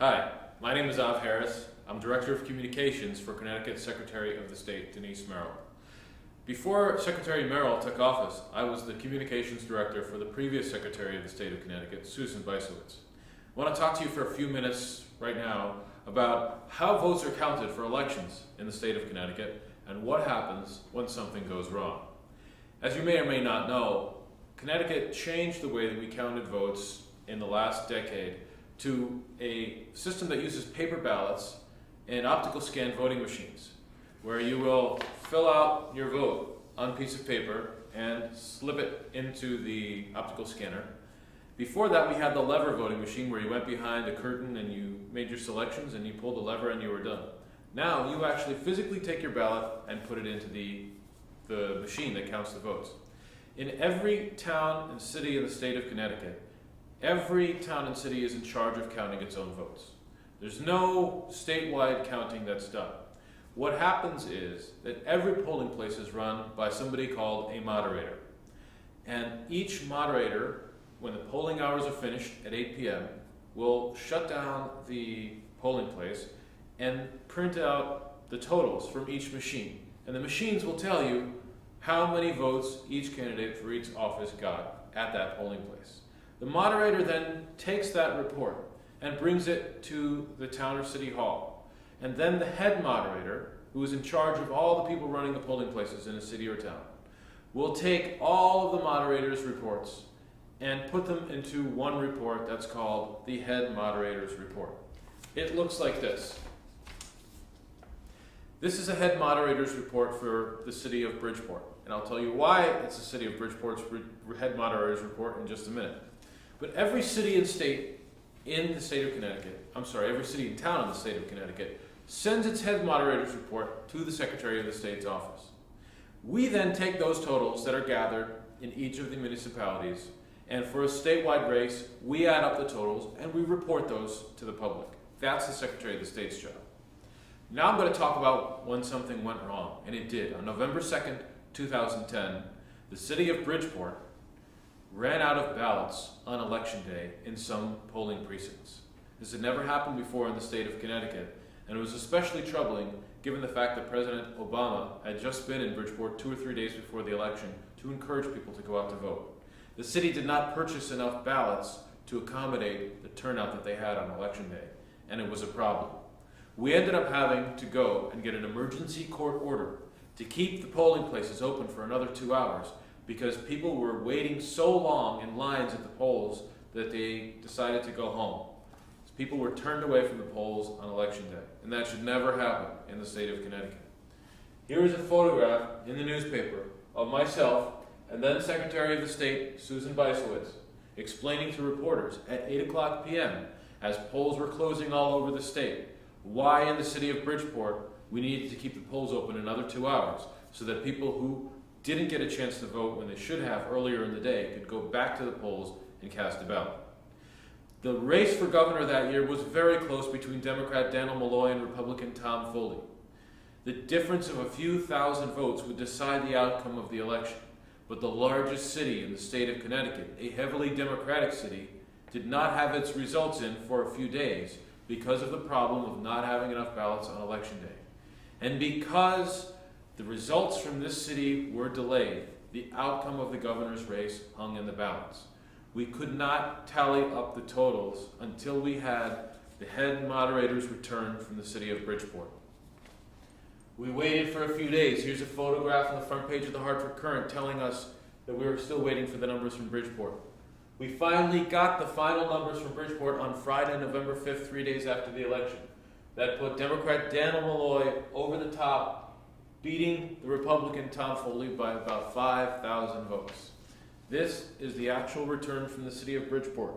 Hi, my name is Av Harris. I'm Director of Communications for Connecticut Secretary of the State, Denise Merrill. Before Secretary Merrill took office, I was the Communications Director for the previous Secretary of the State of Connecticut, Susan Bysiewicz. I want to talk to you for a few minutes right now about how votes are counted for elections in the state of Connecticut and what happens when something goes wrong. As you may or may not know, Connecticut changed the way that we counted votes in the last decade to a system that uses paper ballots and optical scan voting machines, where you will fill out your vote on a piece of paper and slip it into the optical scanner. Before that, we had the lever voting machine where you went behind a curtain and you made your selections and you pulled the lever and you were done. Now you actually physically take your ballot and put it into the machine that counts the votes. In every town and city in the state of Connecticut, every town and city is in charge of counting its own votes. There's no statewide counting that's done. What happens is that every polling place is run by somebody called a moderator. And each moderator, when the polling hours are finished at 8 p.m., will shut down the polling place and print out the totals from each machine. And the machines will tell you how many votes each candidate for each office got at that polling place. The moderator then takes that report and brings it to the town or city hall. And then the head moderator, who is in charge of all the people running the polling places in a city or town, will take all of the moderator's reports and put them into one report that's called the head moderator's report. It looks like this. This is a head moderator's report for the city of Bridgeport. And I'll tell you why it's the city of Bridgeport's head moderator's report in just a minute. But every city and state in the state of Connecticut, every city and town in the state of Connecticut sends its head moderator's report to the Secretary of the State's office. We then take those totals that are gathered in each of the municipalities, and for a statewide race, we add up the totals and we report those to the public. That's the Secretary of the State's job. Now I'm going to talk about when something went wrong, and it did. On November 2nd, 2010, the city of Bridgeport ran out of ballots on election day in some polling precincts. This had never happened before in the state of Connecticut, and it was especially troubling given the fact that President Obama had just been in Bridgeport 2 or 3 days before the election to encourage people to go out to vote. The city did not purchase enough ballots to accommodate the turnout that they had on election day, and it was a problem. We ended up having to go and get an emergency court order to keep the polling places open for another 2 hours because people were waiting so long in lines at the polls that they decided to go home. So people were turned away from the polls on election day, and that should never happen in the state of Connecticut. Here is a photograph in the newspaper of myself and then Secretary of the State, Susan Bysiewicz, explaining to reporters at 8 o'clock p.m. as polls were closing all over the state why in the city of Bridgeport we needed to keep the polls open another 2 hours so that people who didn't get a chance to vote when they should have earlier in the day could go back to the polls and cast a ballot. The race for governor that year was very close between Democrat Dannel Malloy and Republican Tom Foley. The difference of a few thousand votes would decide the outcome of the election, but the largest city in the state of Connecticut, a heavily Democratic city, did not have its results in for a few days because of the problem of not having enough ballots on election day. And because the results from this city were delayed, the outcome of the governor's race hung in the balance. We could not tally up the totals until we had the head moderator's return from the city of Bridgeport. We waited for a few days. Here's a photograph on the front page of the Hartford Courant telling us that we were still waiting for the numbers from Bridgeport. We finally got the final numbers from Bridgeport on Friday, November 5th, 3 days after the election. That put Democrat Dannel Malloy over the top, beating the Republican Tom Foley by about 5,000 votes. This is the actual return from the city of Bridgeport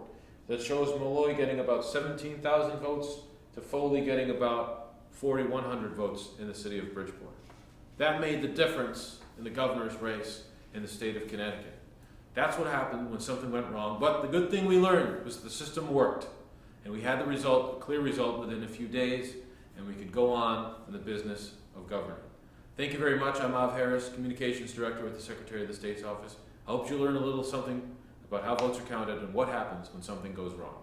that shows Malloy getting about 17,000 votes to Foley getting about 4,100 votes in the city of Bridgeport. That made the difference in the governor's race in the state of Connecticut. That's what happened when something went wrong, but the good thing we learned was the system worked, and we had the result, a clear result within a few days, and we could go on in the business of governing. Thank you very much. I'm Av Harris, Communications Director with the Secretary of the State's office. I hope you learn a little something about how votes are counted and what happens when something goes wrong.